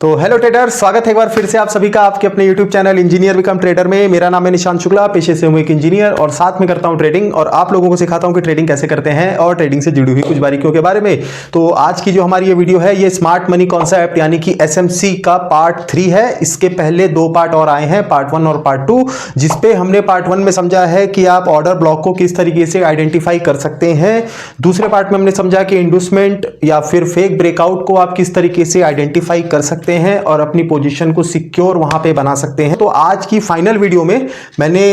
तो hello trader, स्वागत है एक बार फिर से आप सभी का आपके अपने YouTube channel engineer become trader में। मेरा नाम है निशांत शुक्ला, पेशे से हूं एक इंजीनियर और साथ में करता हूं ट्रेडिंग और आप लोगों को सिखाता हूं कि ट्रेडिंग कैसे करते हैं और ट्रेडिंग से जुड़ी हुई कुछ बारीकियों के बारे में। तो आज की जो हमारी ये वीडियो है ये स्मार्ट मनी कॉन्सेप्ट यानी कि SMC का पार्ट 3 है। इसके पहले 2 पार्ट और आए हैं, पार्ट 1 और पार्ट 2, जिसपे हमने पार्ट 1 में समझा है कि आप ऑर्डर ब्लॉक को किस तरीके से आइडेंटिफाई कर सकते हैं। दूसरे पार्ट में हमने समझा कि इंड्यूसमेंट या फिर फेक ब्रेकआउट को आप किस तरीके से आइडेंटिफाई कर सकते हैं और अपनी पोजीशन को सिक्योर वहां पे बना सकते हैं। तो आज की फाइनल वीडियो में मैंने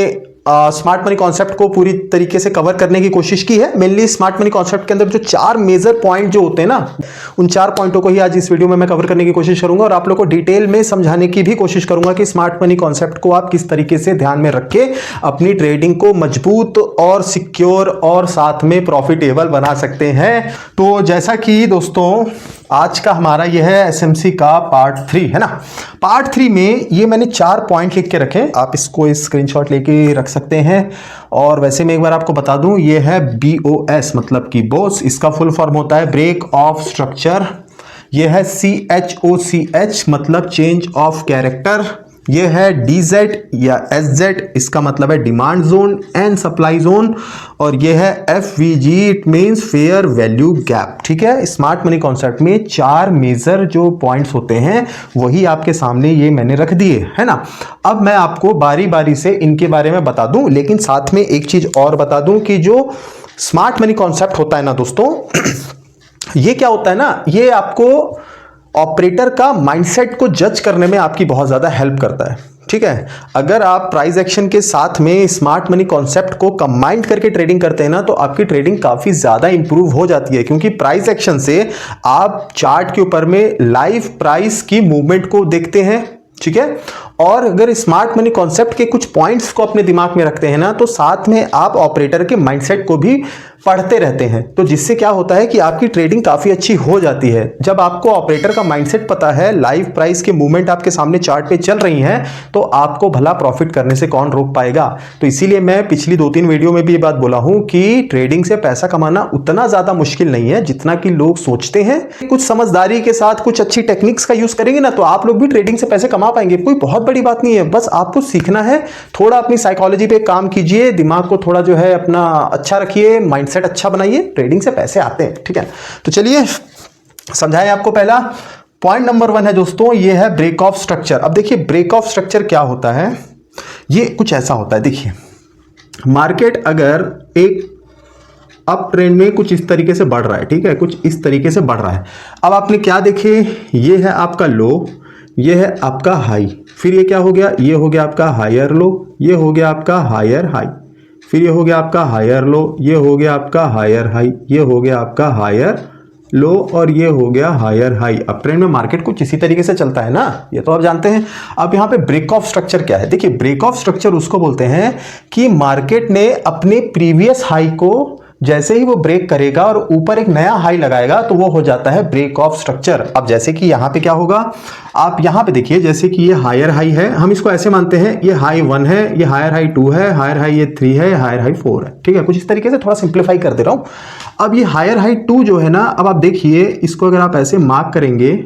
स्मार्ट मनी कॉन्सेप्ट को पूरी तरीके से कवर करने की कोशिश की है। मेनली स्मार्ट मनी कॉन्सेप्ट के अंदर जो 4 मेजर पॉइंट जो होते हैं ना, उन 4 पॉइंटों को ही आज इस वीडियो में मैं कवर करने की कोशिश करूंगा और आप लोग को डिटेल में समझाने की भी कोशिश करूंगा कि स्मार्ट मनी कॉन्सेप्ट को आप किस तरीके से ध्यान में रख के अपनी ट्रेडिंग को मजबूत और सिक्योर और साथ में प्रॉफिटेबल बना सकते हैं। तो जैसा कि दोस्तों आज का हमारा यह है SMC का पार्ट 3 है ना। पार्ट 3 में ये मैंने 4 पॉइंट लिख के रखे, आप इसको स्क्रीनशॉट लेके रख सकते हैं। और वैसे मैं एक बार आपको बता दूं, ये है BOS मतलब कि बॉस, इसका फुल फॉर्म होता है ब्रेक ऑफ स्ट्रक्चर। ये है CHOCH मतलब चेंज ऑफ कैरेक्टर। ये है DZ या SZ, इसका मतलब है demand zone and supply zone. और ये है FVG, it means fair value gap. ठीक है, स्मार्ट मनी कॉन्सेप्ट में 4 मेजर जो पॉइंट्स होते हैं वही आपके सामने ये मैंने रख दिए है ना। अब मैं आपको बारी बारी से इनके बारे में बता दूं, लेकिन साथ में एक चीज और बता दूं कि जो स्मार्ट मनी कॉन्सेप्ट होता है ना दोस्तों, ये क्या होता है ना, ये आपको ऑपरेटर का माइंडसेट को जज करने में आपकी बहुत ज्यादा हेल्प करता है। ठीक है, अगर आप प्राइस एक्शन के साथ में स्मार्ट मनी कॉन्सेप्ट को कंबाइन करके ट्रेडिंग करते हैं ना, तो आपकी ट्रेडिंग काफी ज्यादा इंप्रूव हो जाती है, क्योंकि प्राइस एक्शन से आप चार्ट के ऊपर में लाइव प्राइस की मूवमेंट को देखते हैं। ठीक है, और अगर स्मार्ट मनी कॉन्सेप्ट के कुछ पॉइंट्स को अपने दिमाग में रखते हैं ना, तो साथ में आप ऑपरेटर के माइंडसेट को भी पढ़ते रहते हैं। तो जिससे क्या होता है कि आपकी ट्रेडिंग काफी अच्छी हो जाती है। जब आपको ऑपरेटर का माइंडसेट पता है, लाइव प्राइस के मूवमेंट आपके सामने चार्ट पे चल रही हैं, तो आपको भला प्रॉफिट करने से कौन रोक पाएगा। तो इसीलिए मैं पिछली 2-3 वीडियो में भी ये बात बोला हूं कि ट्रेडिंग से पैसा कमाना उतना ज्यादा मुश्किल नहीं है जितना कि लोग सोचते हैं। कुछ समझदारी के साथ कुछ अच्छी टेक्निक्स का यूज करेंगे ना, तो आप लोग भी ट्रेडिंग से पैसे कमा पाएंगे। कोई बहुत बड़ी बात नहीं है, बस आपको सीखना है। थोड़ा अपनी साइकोलॉजी पे काम कीजिए, दिमाग को थोड़ा जो है अपना अच्छा रखिए, माइंडसेट अच्छा बनाइए, ट्रेडिंग से पैसे आते हैं। ठीक है, तो चलिए समझाएं आपको। पहला पॉइंट नंबर 1 है दोस्तों, ये है ब्रेक ऑफ स्ट्रक्चर। अब देखिए ब्रेक ऑफ स्ट्रक्चर क्या होता है, ये कुछ ऐसा होता है। देखिए मार्केट अगर एक अप ट्रेंड में कुछ इस तरीके से बढ़ रहा है, ठीक है, कुछ इस तरीके से बढ़ रहा है। अब आपने क्या देखे, ये है आपका लो, ये है आपका हाई, फिर ये क्या हो गया, ये हो गया आपका हायर लो, ये हो गया आपका हायर हाई, फिर ये हो गया आपका हायर लो, ये हो गया आपका हायर हाई, ये हो गया आपका हायर लो और ये हो गया हायर हाई। अप ट्रेंड में मार्केट कुछ इसी तरीके से चलता है ना, ये तो आप जानते हैं। अब यहाँ पे ब्रेक ऑफ स्ट्रक्चर क्या है, देखिए ब्रेक ऑफ स्ट्रक्चर उसको बोलते हैं कि मार्केट ने अपने प्रीवियस हाई को जैसे ही वो ब्रेक करेगा और ऊपर एक नया हाई लगाएगा, तो वो हो जाता है ब्रेक ऑफ स्ट्रक्चर। अब जैसे कि यहां पे क्या होगा, आप यहां पे देखिए, जैसे कि ये हायर हाई है, हम इसको ऐसे मानते हैं, ये हाई 1 है, ये हायर हाई 2 है, हायर हाई ये 3 है, हायर हाई 4 है। ठीक है, कुछ इस तरीके से थोड़ा सिंप्लीफाई कर दे रहा हूं। अब ये हायर हाई 2 जो है ना, अब आप देखिए इसको अगर आप ऐसे मार्क करेंगे,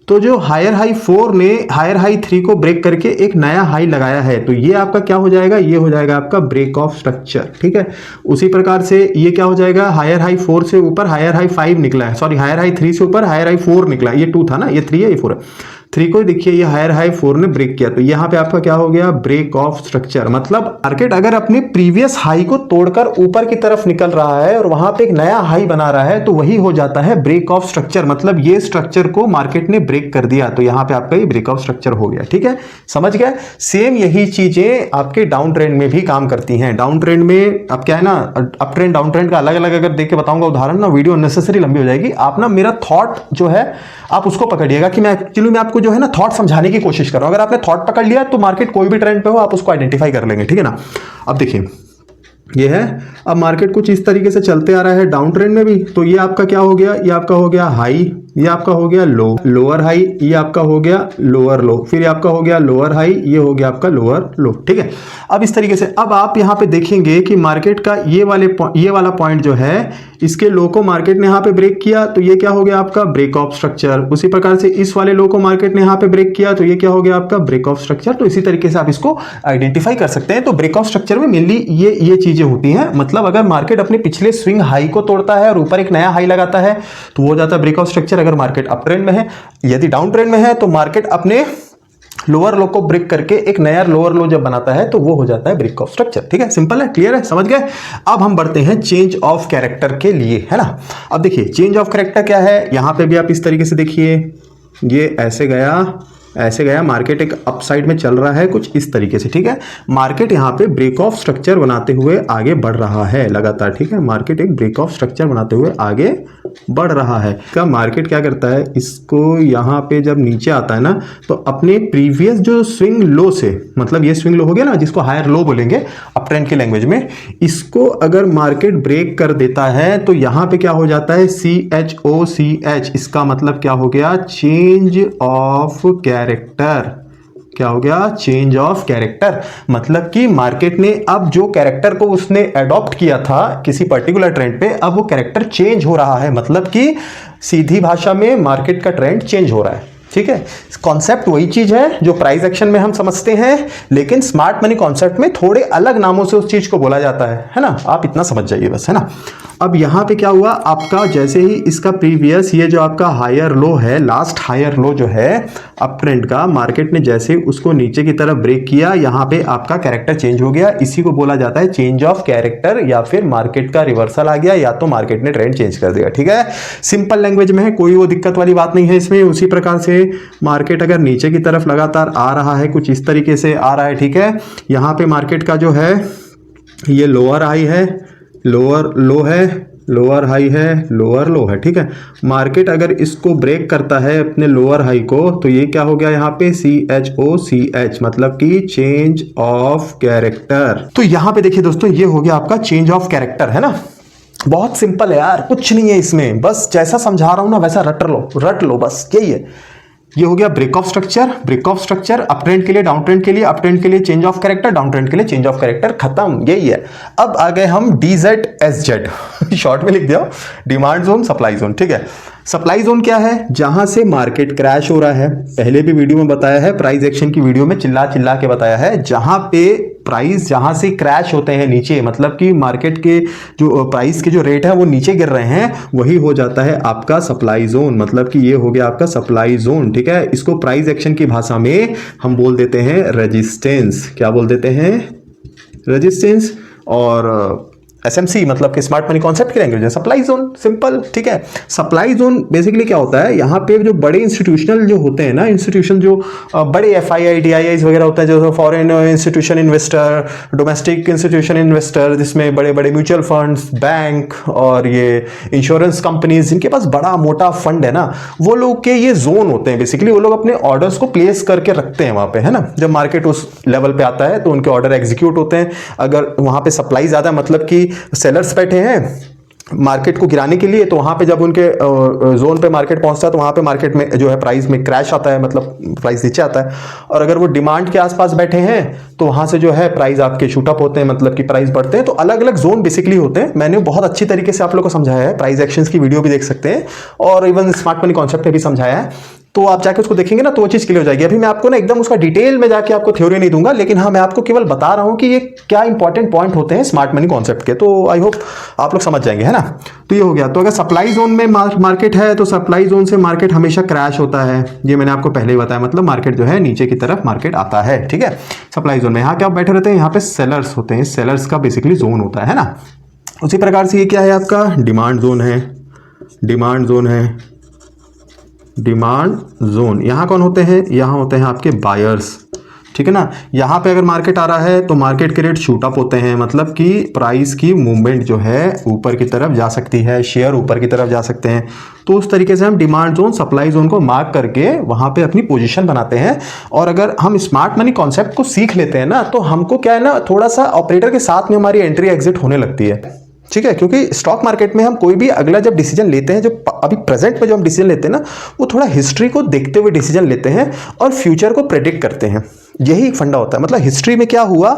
तो जो हायर हाई 4 ने हायर हाई 3 को ब्रेक करके एक नया हाई लगाया है, तो ये आपका क्या हो जाएगा, ये हो जाएगा आपका ब्रेक ऑफ स्ट्रक्चर। ठीक है, उसी प्रकार से ये क्या हो जाएगा, हायर हाई 4 से ऊपर हायर हाई 5 निकला है, सॉरी हायर हाई 3 से ऊपर हायर हाई 4 निकला, ये 2 था ना, ये 3 है, ये 4 है। 3 को देखिए ये हायर हाई 4 ने ब्रेक किया, तो यहाँ पे आपका क्या हो गया, ब्रेक ऑफ स्ट्रक्चर। मतलब मार्केट अगर अपने प्रीवियस हाई को तोड़कर ऊपर की तरफ निकल रहा है और वहां पे एक नया हाई बना रहा है, तो वही हो जाता है ब्रेक ऑफ स्ट्रक्चर। मतलब ये स्ट्रक्चर को मार्केट ने ब्रेक कर दिया, तो यहाँ पे आपका ये ब्रेक ऑफ स्ट्रक्चर हो गया। ठीक है, समझ गए। सेम यही चीजें आपके डाउन ट्रेंड में भी काम करती हैं। डाउन ट्रेंड में अब क्या है ना, अप ट्रेंड डाउन ट्रेंड का अलग अलग अगर देख के बताऊंगा उदाहरण ना, वीडियो अननेसेसरी लंबी हो जाएगी। आप ना मेरा थॉट जो है आप उसको पकड़िएगा कि मैं एक्चुअली में आपको जो है ना थॉट समझाने की कोशिश कर रहा हूं। अगर आपने थॉट पकड़ लिया तो मार्केट कोई भी ट्रेंड पे हो आप उसको आइडेंटिफाई कर लेंगे। ठीक है ना, अब देखिए ये है, अब मार्केट कुछ इस तरीके से चलते आ रहा है डाउन ट्रेंड में भी, तो ये आपका क्या हो गया, ये आपका हो गया हाई, ये आपका हो गया लो, लोअर हाई, ये आपका हो गया लोअर लो, फिर ये आपका हो गया लोअर हाई, ये हो गया आपका लोअर लो। ठीक है, अब इस तरीके से अब आप यहाँ पे देखेंगे कि मार्केट का ये वाला पॉइंट जो है, इसके लो को मार्केट ने यहाँ पे ब्रेक किया तो ये क्या हो गया आपका ब्रेक ऑफ स्ट्रक्चर। उसी प्रकार से इस वाले लो को मार्केट ने यहाँ पे ब्रेक किया तो ये क्या हो गया आपका ब्रेक ऑफ स्ट्रक्चर। तो इसी तरीके से आप इसको आइडेंटिफाई कर सकते हैं। तो ब्रेक ऑफ स्ट्रक्चर में मेनली ये चीजें होती हैं। मतलब अगर मार्केट अपने पिछले स्विंग हाई को तोड़ता है और ऊपर एक नया हाई लगाता है तो वो हो जाता है ब्रेक ऑफ स्ट्रक्चर। अगर मार्केट अप ट्रेंड में है, यदि डाउन ट्रेंड में है तो मार्केट अपने लोअर लो को ब्रेक करके एक नया लोअर लो जब बनाता है तो वो हो जाता है ब्रेक ऑफ स्ट्रक्चर। ठीक है, सिंपल है, क्लियर है, समझ गए। अब हम बढ़ते हैं चेंज ऑफ कैरेक्टर के लिए, है ना। अब देखिए चेंज ऑफ कैरेक्टर क्या है, यहां पे भी आप इस तरीके से देखिए, ये ऐसे गया, मार्केट एक अपसाइड में चल रहा है कुछ इस तरीके से। ठीक है, मार्केट यहाँ पे ब्रेक ऑफ स्ट्रक्चर बनाते हुए आगे बढ़ रहा है लगातार। ठीक है, मार्केट एक ब्रेक ऑफ स्ट्रक्चर बनाते हुए आगे बढ़ रहा है। का मार्केट क्या करता है, इसको यहाँ पे जब नीचे आता है ना तो अपने प्रीवियस जो स्विंग लो से, मतलब ये स्विंग लो हो गया ना जिसको हायर लो बोलेंगे अप ट्रेंड की लैंग्वेज में, इसको अगर मार्केट ब्रेक कर देता है तो यहाँ पे क्या हो जाता है CHOCH, इसका मतलब क्या हो गया चेंज ऑफ कैरेक्टर। क्या हो गया चेंज ऑफ कैरेक्टर। मतलब कि मार्केट ने अब जो कैरेक्टर को उसने एडॉप्ट किया था किसी पर्टिकुलर ट्रेंड पे, अब वो कैरेक्टर चेंज हो रहा है। मतलब कि सीधी भाषा में मार्केट का ट्रेंड चेंज हो रहा है। ठीक है, कॉन्सेप्ट वही चीज है जो प्राइस एक्शन में हम समझते हैं, लेकिन स्मार्ट मनी कॉन्सेप्ट में थोड़े अलग नामों से उस चीज को बोला जाता है ना। आप इतना समझ जाइए बस, है ना। अब यहां पे क्या हुआ आपका, जैसे ही इसका प्रीवियस ये जो आपका हायर लो है, लास्ट हायर लो जो है अप ट्रेंड का, मार्केट ने जैसे उसको नीचे की तरफ ब्रेक किया, यहां पे आपका कैरेक्टर चेंज हो गया। इसी को बोला जाता है चेंज ऑफ कैरेक्टर, या फिर मार्केट का रिवर्सल आ गया, या तो मार्केट ने ट्रेंड चेंज कर दिया। ठीक है, सिंपल लैंग्वेज में है, कोई वो दिक्कत वाली बात नहीं है इसमें। उसी प्रकार से मार्केट अगर नीचे की तरफ लगातार आ रहा है, कुछ इस तरीके से आ रहा है, ठीक है, यहां पे मार्केट का जो है ये लोअर हाई है, लोअर लो है, लोअर हाई है, लोअर लो है। ठीक है, मार्केट अगर इसको ब्रेक करता है अपने लोअर हाई को तो ये क्या हो गया यहाँ पे CHOCH, मतलब कि चेंज ऑफ कैरेक्टर। तो यहाँ पे देखिए दोस्तों, ये हो गया आपका चेंज ऑफ कैरेक्टर, है ना। बहुत सिंपल है यार, कुछ नहीं है इसमें, बस जैसा समझा रहा हूं ना वैसा रट लो बस, यही है। ये हो गया break of structure, up trend के लिए, डाउन ट्रेंड के लिए, अप ट्रेंड के लिए change of character, down trend के लिए चेंज ऑफ कैरेक्टर, खत्म, यही है। अब आ गए हम DZSZ शॉर्ट में लिख दिया, डिमांड जोन, सप्लाई जोन। ठीक है, सप्लाई जोन क्या है, जहां से मार्केट क्रैश हो रहा है। पहले भी वीडियो में बताया है, प्राइस एक्शन की वीडियो में चिल्ला के बताया है, जहां पे प्राइस जहां से क्रैश होते हैं नीचे, मतलब कि मार्केट के जो प्राइस के जो रेट है वो नीचे गिर रहे हैं, वही हो जाता है आपका सप्लाई जोन। मतलब कि ये हो गया आपका सप्लाई जोन। ठीक है, इसको प्राइस एक्शन की भाषा में हम बोल देते हैं रेजिस्टेंस। क्या बोल देते हैं, रेजिस्टेंस। और SMC मतलब कि स्मार्ट मनी कॉन्सेप्ट की लैंग्वेज है सप्लाई जोन, सिंपल। ठीक है, सप्लाई जोन बेसिकली क्या होता है, यहाँ पे जो बड़े इंस्टीट्यूशनल जो होते हैं ना, इंस्टीट्यूशन जो बड़े FII DIIs वगैरह होता है, जो foreign institution investor, domestic institution investor, जिसमें बड़े बड़े म्यूचुअल फंड्स, बैंक और ये इंश्योरेंस कंपनीज, जिनके पास बड़ा मोटा फंड है ना, वो लोग के ये जोन होते हैं। बेसिकली वो लोग अपने ऑर्डर्स को प्लेस करके रखते हैं वहां पे, है ना। जब मार्केट उस लेवल पे आता है तो उनके ऑर्डर एग्जीक्यूट होते हैं। अगर वहां पे सप्लाई ज्यादा, मतलब कि सेलर्स बैठे हैं मार्केट को गिराने के लिए, तो वहां पे जब उनके जोन पे मार्केट पहुंचता है तो वहां पे मार्केट में जो है प्राइस में क्रैश आता है, मतलब प्राइस नीचे आता है। और अगर वो डिमांड के आसपास बैठे हैं तो वहां से जो है प्राइस आपके शूट अप होते हैं, मतलब कि प्राइस बढ़ते हैं। तो अलग अलग जोन बेसिकली होते हैं। मैंने बहुत अच्छी तरीके से आप लोगों को समझाया है, प्राइस एक्शंस की वीडियो भी देख सकते हैं, और इवन स्मार्ट मनी कॉन्सेप्ट में भी समझाया है। तो आप जाके उसको देखेंगे ना तो वो चीज क्लियर हो जाएगी। अभी मैं आपको ना एकदम उसका डिटेल में जाके आपको थ्योरी नहीं दूंगा, लेकिन हाँ मैं आपको केवल बता रहा हूं कि ये क्या इंपॉर्टेंट पॉइंट होते हैं स्मार्ट मनी कॉन्सेप्ट के। तो आई होप आप लोग समझ जाएंगे, है ना। तो ये हो गया। तो अगर सप्लाई जोन में मार्केट है तो सप्लाई जोन से मार्केट हमेशा क्रैश होता है, ये मैंने आपको पहले ही बताया। मतलब मार्केट जो है नीचे की तरफ मार्केट आता है। ठीक है, सप्लाई जोन में यहाँ क्या बैठे रहते हैं, यहाँ पे सेलर्स होते हैं, सेलर्स का बेसिकली जोन होता है ना। उसी प्रकार से ये क्या है आपका डिमांड जोन है, डिमांड जोन है, डिमांड जोन। यहां कौन होते हैं, यहां होते हैं आपके बायर्स। ठीक है ना, यहां पे अगर मार्केट आ रहा है तो मार्केट के रेट शूट अप होते हैं, मतलब कि प्राइस की मूवमेंट जो है ऊपर की तरफ जा सकती है, शेयर ऊपर की तरफ जा सकते हैं। तो उस तरीके से हम डिमांड जोन, सप्लाई जोन को मार्क करके वहां पे अपनी पोजीशन बनाते हैं। और अगर हम स्मार्ट मनी कॉन्सेप्ट को सीख लेते हैं ना, तो हमको क्या है ना, थोड़ा सा ऑपरेटर के साथ में हमारी एंट्री एग्जिट होने लगती है। ठीक है, क्योंकि स्टॉक मार्केट में हम कोई भी अगला जब डिसीजन लेते हैं, जो अभी प्रेजेंट में जो हम डिसीजन लेते हैं ना, वो थोड़ा हिस्ट्री को देखते हुए डिसीजन लेते हैं और फ्यूचर को प्रेडिक्ट करते हैं। यही एक फंडा होता है। मतलब हिस्ट्री में क्या हुआ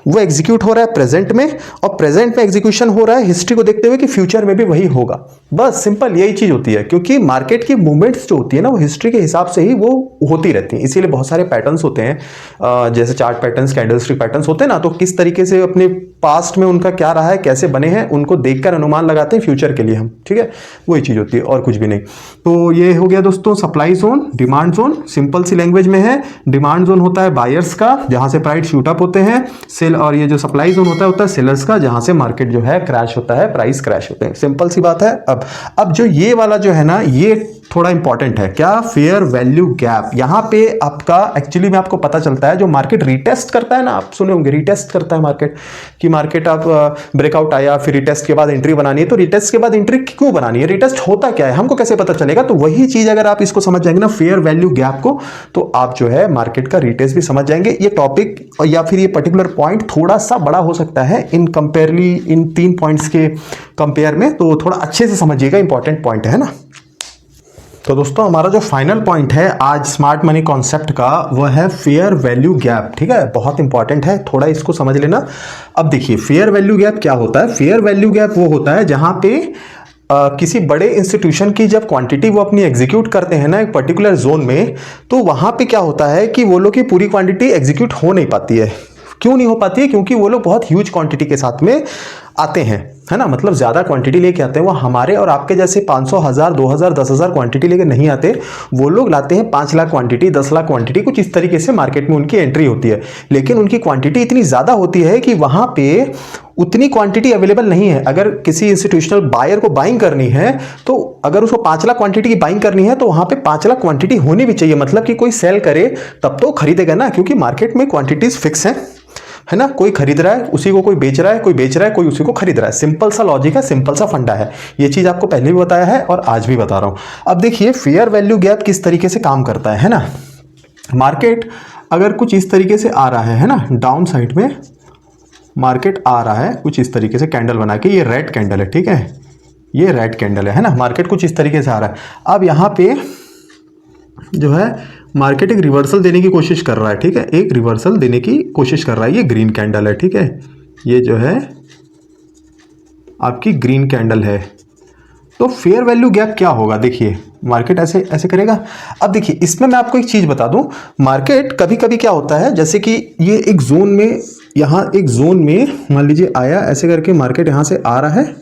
वो एग्जीक्यूट हो रहा है प्रेजेंट में, और प्रेजेंट में एग्जीक्यूशन हो रहा है हिस्ट्री को देखते हुए कि फ्यूचर में भी वही होगा। बस सिंपल यही चीज होती है, क्योंकि मार्केट की मूवमेंट्स जो होती है ना वो हिस्ट्री के हिसाब से ही वो होती रहती है। इसीलिए बहुत सारे पैटर्न्स होते हैं, जैसे चार्ट पैटर्न्स, कैंडलस्टिक पैटर्न्स होते हैं ना, तो किस तरीके से अपने पास्ट में उनका क्या रहा है, कैसे बने हैं, उनको देखकर अनुमान लगाते हैं फ्यूचर के लिए हम। ठीक है, वही चीज होती है और कुछ भी नहीं। तो ये हो गया दोस्तों supply zone, demand zone. Simple C language में है, डिमांड जोन होता है बायर्स का, जहां से प्राइस शूट अप होते हैं, सेल, और ये जो सप्लाई जोन होता है सेलर्स का, जहां से मार्केट जो है क्रैश होता है, प्राइस क्रैश होते हैं। सिंपल सी बात है। अब जो ये वाला जो है ना, ये थोड़ा इंपॉर्टेंट है। क्या? Fair value gap. यहां पे आपका एक्चुअली में आपको पता चलता है, जो मार्केट रीटेस्ट करता है ना, आप सुने होंगे रीटेस्ट करता है मार्केट, कि मार्केट आप ब्रेकआउट आया, फिर रीटेस्ट के बाद एंट्री बनानी है। तो रीटेस्ट के बाद एंट्री क्यों बनानी है, रीटेस्ट होता क्या है, हमको कैसे पता चलेगा? तो वही चीज अगर आप इसको समझ जाएंगे ना, फेयर वैल्यू गैप को, तो आप जो है मार्केट का रीटेस्ट भी समझ जाएंगे। ये टॉपिक या फिर ये पर्टिकुलर पॉइंट थोड़ा सा बड़ा हो सकता है इन कंपेयरली, इन 3 पॉइंट्स के कंपेयर में, तो थोड़ा अच्छे से समझिएगा, इंपॉर्टेंट पॉइंट है ना। तो दोस्तों हमारा जो फाइनल पॉइंट है आज स्मार्ट मनी कॉन्सेप्ट का, वह है फेयर वैल्यू गैप। ठीक है, बहुत इंपॉर्टेंट है, थोड़ा इसको समझ लेना। अब देखिए फेयर वैल्यू गैप क्या होता है। फेयर वैल्यू गैप वो होता है जहां पे किसी बड़े इंस्टीट्यूशन की जब क्वांटिटी वो अपनी एग्जीक्यूट करते हैं ना एक पर्टिकुलर जोन में, तो वहां पे क्या होता है कि वो लोग की पूरी क्वांटिटी एग्जीक्यूट हो नहीं पाती है। क्यों नहीं हो पाती है? क्योंकि वो लोग बहुत ह्यूज क्वांटिटी के साथ में आते हैं, है ना, मतलब ज्यादा क्वांटिटी लेके आते हैं। वो हमारे और आपके जैसे 500, 1000, 2000, 10,000 क्वांटिटी लेके नहीं आते। वो लोग लाते हैं 5 लाख क्वांटिटी, 10 लाख क्वांटिटी, कुछ इस तरीके से मार्केट में उनकी एंट्री होती है। लेकिन उनकी क्वांटिटी इतनी ज्यादा होती है कि वहां पे उतनी क्वांटिटी अवेलेबल नहीं है। अगर किसी इंस्टीट्यूशनल बायर को बाइंग करनी है, तो अगर उसको 5 लाख क्वांटिटी की बाइंग करनी है, तो वहां पे 5 लाख क्वांटिटी होनी भी चाहिए। मतलब कि कोई सेल करे तब तो खरीदेगा ना, क्योंकि मार्केट में क्वांटिटीज फिक्स है ना। कोई खरीद रहा है, उसी को कोई बेच रहा है, कोई बेच रहा है, कोई उसी को खरीद रहा है। सिंपल सा लॉजिक है, सिंपल सा फंडा है। ये चीज आपको पहले भी बताया है और आज भी बता रहा हूं। अब देखिए फेयर वैल्यू गैप किस तरीके से काम करता है ना। मार्केट अगर कुछ इस तरीके से आ रहा है ना, डाउन साइड में मार्केट आ रहा है कुछ इस तरीके से कैंडल बना के, ये रेड कैंडल है, ठीक है, ये रेड कैंडल है ना। मार्केट कुछ इस तरीके से आ रहा है। अब यहां पे जो है मार्केट एक रिवर्सल देने की कोशिश कर रहा है, ठीक है, एक रिवर्सल देने की कोशिश कर रहा है। ये ग्रीन कैंडल है, ठीक है, ये जो है आपकी ग्रीन कैंडल है। तो फेयर वैल्यू गैप क्या होगा, देखिए मार्केट ऐसे ऐसे करेगा। अब देखिए इसमें मैं आपको एक चीज बता दूं, मार्केट कभी कभी क्या होता है, जैसे कि ये एक जोन में, यहां एक जोन में मान लीजिए आया, ऐसे करके मार्केट यहां से आ रहा है,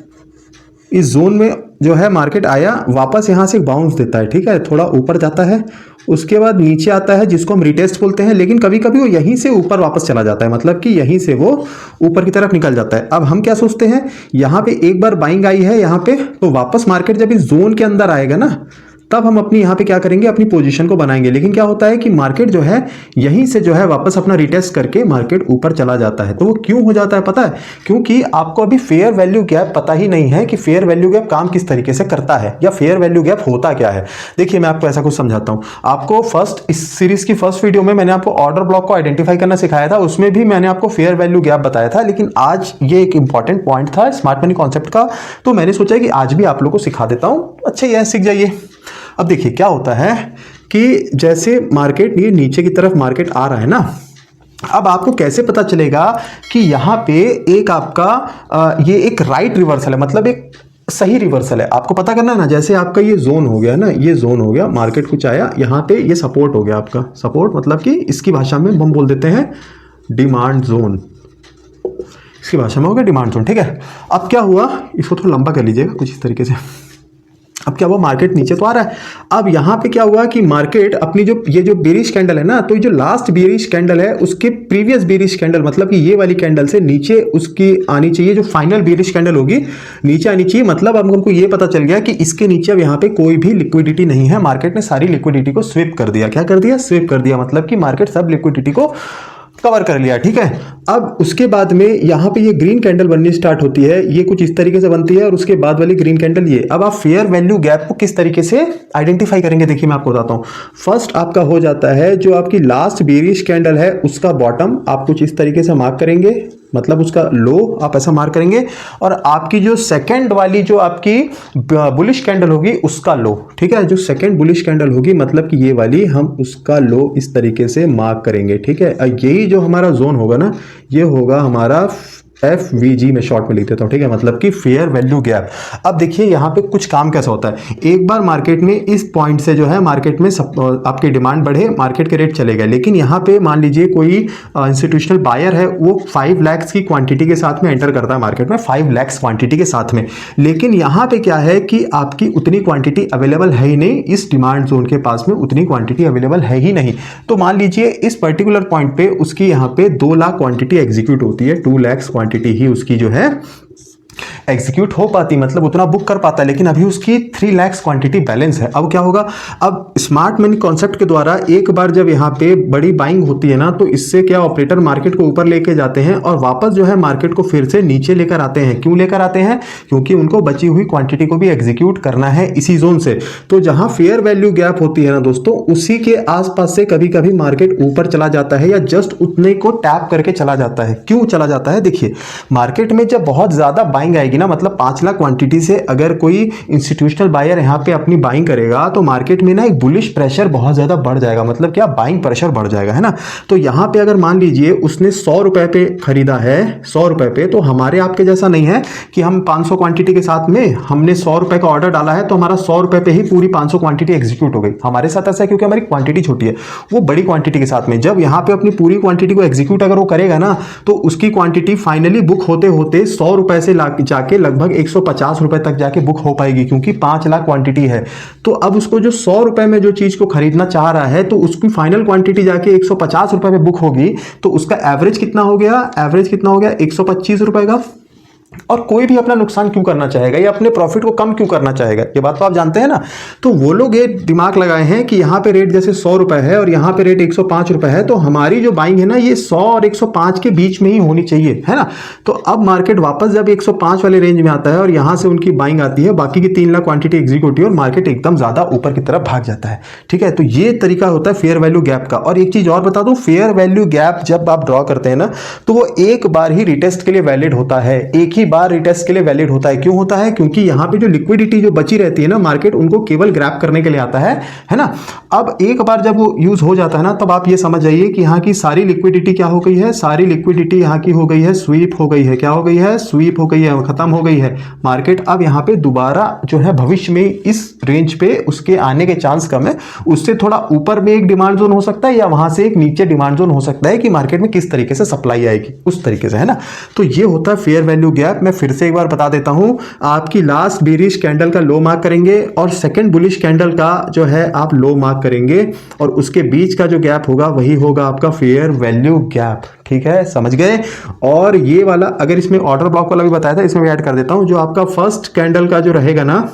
इस जोन में जो है मार्केट आया, वापस यहां से बाउंस देता है, ठीक है, थोड़ा ऊपर जाता है, उसके बाद नीचे आता है, जिसको हम रिटेस्ट बोलते हैं। लेकिन कभी कभी वो यहीं से ऊपर वापस चला जाता है, मतलब कि यहीं से वो ऊपर की तरफ निकल जाता है। अब हम क्या सोचते हैं, यहां पे एक बार बाइंग आई है यहां पे, तो वापस मार्केट जब इस जोन के अंदर आएगा ना, तब हम अपनी यहां पे क्या करेंगे, अपनी पोजीशन को बनाएंगे। लेकिन क्या होता है कि मार्केट जो है यहीं से जो है वापस अपना रिटेस्ट करके मार्केट ऊपर चला जाता है। तो वो क्यों हो जाता है पता है? क्योंकि आपको अभी फेयर वैल्यू गैप पता ही नहीं है कि फेयर वैल्यू गैप काम किस तरीके से करता है, या फेयर वैल्यू गैप होता क्या है। देखिए मैं आपको ऐसा कुछ समझाता हूं। आपको फर्स्ट, इस सीरीज की फर्स्ट वीडियो में मैंने आपको ऑर्डर ब्लॉक को आइडेंटिफाई करना सिखाया था, उसमें भी मैंने आपको फेयर वैल्यू गैप बताया था। लेकिन आज ये एक इंपॉर्टेंट पॉइंट था स्मार्ट मनी कॉन्सेप्ट का, तो मैंने सोचा कि आज भी आप लोगों को सिखा देता हूं। अच्छा ये सीख जाइए। अब देखिए क्या होता है कि जैसे मार्केट ये नीचे की तरफ मार्केट आ रहा है ना, अब आपको कैसे पता चलेगा कि यहां पे एक आपका ये एक राइट रिवर्सल है, मतलब एक सही रिवर्सल है। आपको पता करना ना, जैसे आपका ये जोन हो गया ना, ये जोन हो गया, मार्केट कुछ आया यहां पे, ये सपोर्ट हो गया आपका। सपोर्ट मतलब कि इसकी भाषा में हम बोल देते हैं डिमांड जोन, इसकी भाषा में हो गया डिमांड जोन, ठीक है। अब क्या हुआ, इसको थोड़ा लंबा कर लीजिएगा कुछ इस तरीके से। अब क्या हुआ, मार्केट नीचे तो आ रहा है। अब यहां पे क्या हुआ कि मार्केट अपनी जो ये जो बेरिश कैंडल है ना, तो ये जो लास्ट बेरिश कैंडल है उसके प्रीवियस बेरिश कैंडल, मतलब कि ये वाली कैंडल से नीचे उसकी आनी चाहिए, जो फाइनल बेरिश कैंडल होगी नीचे आनी चाहिए। मतलब अब हमको ये पता चल गया कि इसके नीचे अब यहाँ पे कोई भी लिक्विडिटी नहीं है, मार्केट ने सारी लिक्विडिटी को स्वीप कर दिया। क्या कर दिया? स्वीप कर दिया, मतलब कि मार्केट सब लिक्विडिटी को कवर कर लिया, ठीक है। अब उसके बाद में यहाँ पे ये ग्रीन कैंडल बननी स्टार्ट होती है, ये कुछ इस तरीके से बनती है, और उसके बाद वाली ग्रीन कैंडल ये। अब आप फेयर वैल्यू गैप को किस तरीके से आइडेंटिफाई करेंगे, देखिए मैं आपको बताता हूँ। फर्स्ट आपका हो जाता है जो आपकी लास्ट बेरिश कैंडल है उसका बॉटम आप कुछ इस तरीके से मार्क करेंगे, मतलब उसका लो आप ऐसा मार्क करेंगे, और आपकी जो सेकंड वाली जो आपकी बुलिश कैंडल होगी उसका लो, ठीक है, जो सेकंड बुलिश कैंडल होगी मतलब कि ये वाली, हम उसका लो इस तरीके से मार्क करेंगे, ठीक है। यही जो हमारा जोन होगा ना, ये होगा हमारा FVG में शॉर्ट में लिख देता हूं, ठीक है, मतलब कि फेयर वैल्यू गैप। अब देखिए यहाँ पे कुछ काम कैसा होता है, एक बार मार्केट में इस पॉइंट से जो है मार्केट में आपकी डिमांड बढ़े, मार्केट के रेट चले गए, लेकिन यहाँ पे मान लीजिए कोई इंस्टीट्यूशनल बायर है, वो 5 लाख की क्वांटिटी के साथ में एंटर करता है मार्केट में, 5 लाख क्वांटिटी के साथ में, लेकिन यहाँ पे क्या है कि आपकी उतनी क्वांटिटी अवेलेबल है ही नहीं, इस डिमांड जोन के पास में उतनी क्वांटिटी अवेलेबल है ही नहीं। तो मान लीजिए इस पर्टिकुलर पॉइंट पे उसकी यहाँ पे 2 लाख क्वांटिटी एग्जीक्यूट होती है, 2 लाख क्वांटिटी ही उसकी जो है एग्जीक्यूट हो पाती, मतलब उतना बुक कर पाता है, लेकिन अभी उसकी 3 लाख क्वांटिटी बैलेंस है। अब क्या होगा, अब स्मार्ट मनी कॉन्सेप्ट के द्वारा एक बार जब यहाँ पे बड़ी बाइंग होती है ना, तो इससे क्या ऑपरेटर मार्केट को ऊपर लेके जाते हैं और वापस जो है मार्केट को फिर से नीचे लेकर आते हैं। क्यों लेकर आते हैं, क्योंकि उनको बची हुई क्वांटिटी को भी एग्जीक्यूट करना है इसी जोन से। तो जहां फेयर वैल्यू गैप होती है ना दोस्तों, उसी के आसपास से कभी कभी मार्केट ऊपर चला जाता है या जस्ट उतने को टैप करके चला जाता है। क्यों चला जाता है, देखिए मार्केट में जब बहुत ज्यादा बाइंग आएगी ना, मतलब 5 लाख क्वांटिटी से अगर कोई इंस्टीट्यूशनल बायर यहां पे अपनी बाइंग करेगा, तो मार्केट में ना एक बुलिश प्रेशर बहुत ज्यादा बढ़ जाएगा, मतलब क्या, बाइंग प्रेशर बढ़ जाएगा, है ना। तो यहां पे अगर मान लीजिए उसने 100 रुपए पे खरीदा है, 100 रुपए पे, तो हमारे आपके जैसा नहीं है कि हम 500 क्वांटिटी के साथ में हमने 100 रुपए का ऑर्डर डाला है तो हमारा 100 रुपए पे ही पूरी 500 क्वांटिटी एग्जीक्यूट हो गई। हमारे साथ ऐसा है क्योंकि हमारी क्वांटिटी छोटी है, वो बड़ी क्वांटिटी के साथ में जब यहां पे अपनी पूरी क्वांटिटी को एग्जीक्यूट अगर वो करेगा ना, तो उसकी क्वांटिटी फाइनली बुक होते होते 100 रुपए से जाके लगभग 150 रुपए तक जाके बुक हो पाएगी, क्योंकि 5 लाख क्वांटिटी है। तो अब उसको जो 100 रुपए में जो चीज को खरीदना चाह रहा है, तो उसकी फाइनल क्वांटिटी जाके 150 रुपए में बुक होगी, तो उसका एवरेज कितना हो गया, एवरेज कितना हो गया, 125 रुपए का। और कोई भी अपना नुकसान क्यों करना चाहेगा या अपने प्रॉफिट को कम क्यों करना चाहेगा, ये बात तो आप जानते हैं ना। तो वो लोग ये दिमाग लगाए हैं कि यहाँ पे रेट जैसे 100 रुपए है और यहाँ पे रेट 105 रुपए है, तो हमारी जो बाइंग है ना, ये 100 और 105 के बीच में ही होनी चाहिए, है ना। तो अब मार्केट वापस जब 105 वाले रेंज में आता है और यहाँ से उनकी बाइंग आती है, बाकी की 3 लाख क्वांटिटी एग्जीक्यूट होती है और मार्केट एकदम ज्यादा ऊपर की तरफ भाग जाता है, ठीक है। तो ये तरीका होता है फेयर वैल्यू गैप का। और एक चीज और बता दूं, फेयर वैल्यू गैप जब आप ड्रॉ करते हैं ना, तो वो एक बार ही रिटेस्ट के लिए वैलिड होता है, एक ही बार रिटेस्ट के लिए वैलिड होता है। क्यों होता है, क्योंकि यहां पे जो लिक्विडिटी जो बची रहती है ना, मार्केट उनको केवल ग्रैब करने के लिए आता है ना। अब एक बार जब वो यूज हो जाता है ना, तब आप ये समझ जाइए कि यहाँ की सारी लिक्विडिटी क्या हो गई है, सारी लिक्विडिटी यहाँ की हो गई है स्वीप हो गई है, क्या हो गई है, स्वीप हो गई है, खत्म हो गई है। मार्केट अब यहाँ पे दोबारा जो है भविष्य में इस रेंज पे उसके आने के चांस कम है। उससे थोड़ा ऊपर में एक डिमांड जोन हो सकता है या वहां से एक नीचे डिमांड जोन हो सकता है कि मार्केट में किस तरीके से सप्लाई आएगी, उस तरीके से, है ना। तो ये होता है फेयर वैल्यू गैप। मैं फिर से एक बार बता देता हूं, आपकी लास्ट बेरिश कैंडल का लो मार्क करेंगे और सेकंड बुलिश कैंडल का जो है आप लो मार्क करेंगे, और उसके बीच का जो गैप होगा वही होगा आपका फेयर वैल्यू गैप, ठीक है, समझ गए। और ये वाला अगर इसमें ऑर्डर ब्लॉक वाला भी बताया था, इसमें भी ऐड कर देता हूं, जो आपका फर्स्ट कैंडल का जो रहेगा ना,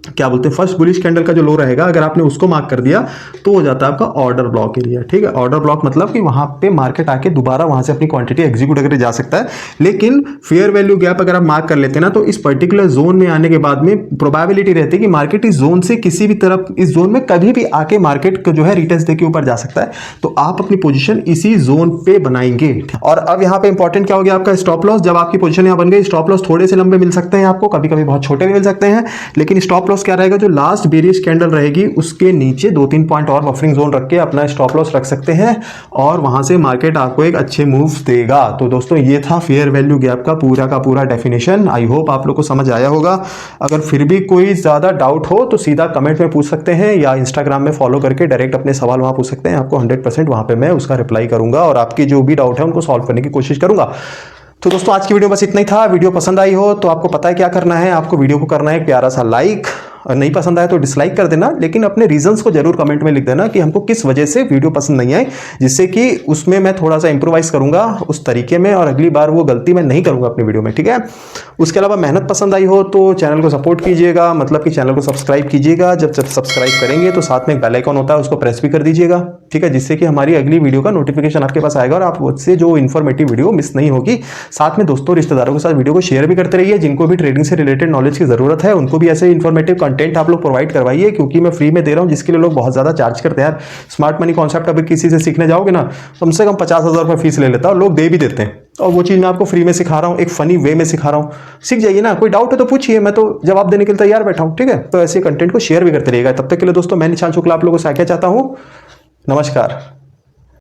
क्या बोलते हैं, फर्स्ट बुलिश कैंडल का जो लो रहेगा, अगर आपने उसको मार्क कर दिया तो हो जाता है आपका ऑर्डर ब्लॉक एरिया, ठीक है। ऑर्डर ब्लॉक मतलब कि वहां पे मार्केट आके दोबारा वहां से अपनी क्वांटिटी एग्जीक्यूट करके जा सकता है। लेकिन फेयर वैल्यू गैप अगर आप मार्क कर लेते हैं ना, तो इस पर्टिकुलर जोन में आने के बाद में प्रोबेबिलिटी रहती है कि मार्केट इस जोन से किसी भी तरफ, इस जोन में कभी भी आके मार्केट को जो है रिटेस्ट देके ऊपर जा सकता है। तो आप अपनी पोजीशन इसी जोन पे बनाएंगे। और अब यहाँ पे इंपॉर्टेंट क्या हो गया, आपका स्टॉप लॉस। जब आपकी पोजीशन यहाँ बन गई, स्टॉप लॉस थोड़े से लंबे मिल सकते हैं आपको, कभी कभी बहुत छोटे भी मिल सकते हैं, लेकिन स्टॉप लॉस क्या रहेगा, जो लास्ट बेरिश कैंडल रहेगी उसके नीचे 2-3 पॉइंट और बफरिंग जोन रख के अपना स्टॉप लॉस रख सकते हैं, और वहां से मार्केट आपको एक अच्छे मूव्स देगा। तो दोस्तों ये था फेयर वैल्यू गैप का पूरा डेफिनेशन। आई होप आप लोग को समझ आया होगा। अगर फिर भी कोई ज्यादा डाउट हो तो सीधा कमेंट में पूछ सकते हैं, या इंस्टाग्राम में फॉलो करके डायरेक्ट अपने सवाल वहां पूछ सकते हैं। आपको 100% वहां पे मैं उसका रिप्लाई करूंगा और आपकी जो भी डाउट है उनको सॉल्व करने की कोशिश करूंगा। तो दोस्तों आज की वीडियो बस इतना ही था। वीडियो पसंद आई हो तो आपको पता है क्या करना है, आपको वीडियो को करना है एक प्यारा सा लाइक, और नहीं पसंद आया तो डिसलाइक कर देना, लेकिन अपने रीजंस को जरूर कमेंट में लिख देना कि हमको किस वजह से वीडियो पसंद नहीं आई, जिससे कि उसमें मैं थोड़ा सा इंप्रोवाइज करूंगा उस तरीके में, और अगली बार वो गलती मैं नहीं करूंगा अपनी वीडियो में, ठीक है। उसके अलावा मेहनत पसंद आई हो तो चैनल को सपोर्ट कीजिएगा, मतलब कि चैनल को सब्सक्राइब कीजिएगा। जब सब्सक्राइब करेंगे तो साथ में एक बेल आइकन होता है, उसको प्रेस भी कर दीजिएगा, ठीक है, जिससे कि हमारी अगली वीडियो का नोटिफिकेशन आपके पास आएगा और आप उससे जो इन्फॉर्मेटिव वीडियो मिस नहीं होगी। साथ में दोस्तों रिश्तेदारों के साथ वीडियो को शेयर भी करते रहिए, जिनको भी ट्रेडिंग से रिलेटेड नॉलेज की जरूरत है उनको भी ऐसे इन्फॉर्मेटिव कंटेंट आप लोग प्रोवाइड करवाइए, क्योंकि मैं फ्री में दे रहा हूं, जिसके लिए लोग बहुत ज्यादा चार्ज करते हैं। यार स्मार्ट मनी कॉन्सेप्ट अगर किसी से सीखने जाओगे ना, कम से कम 50,000 रुपए फीस ले लेता है, और लोग दे भी देते हैं। और वो चीज़ मैं आपको फ्री में सिखा रहा हूँ, एक फनी वे में सिखा रहा हूँ। सीख जाइए ना, कोई डाउट है तो पूछिए, मैं तो जवाब देने के लिए तैयार बैठा हूँ। ठीक है, तो ऐसे कंटेंट को शेयर भी करते रहिएगा। तब तक के लिए दोस्तों मैं निशान शुक्ला आप लोगों से क्या चाहता हूँ, नमस्कार।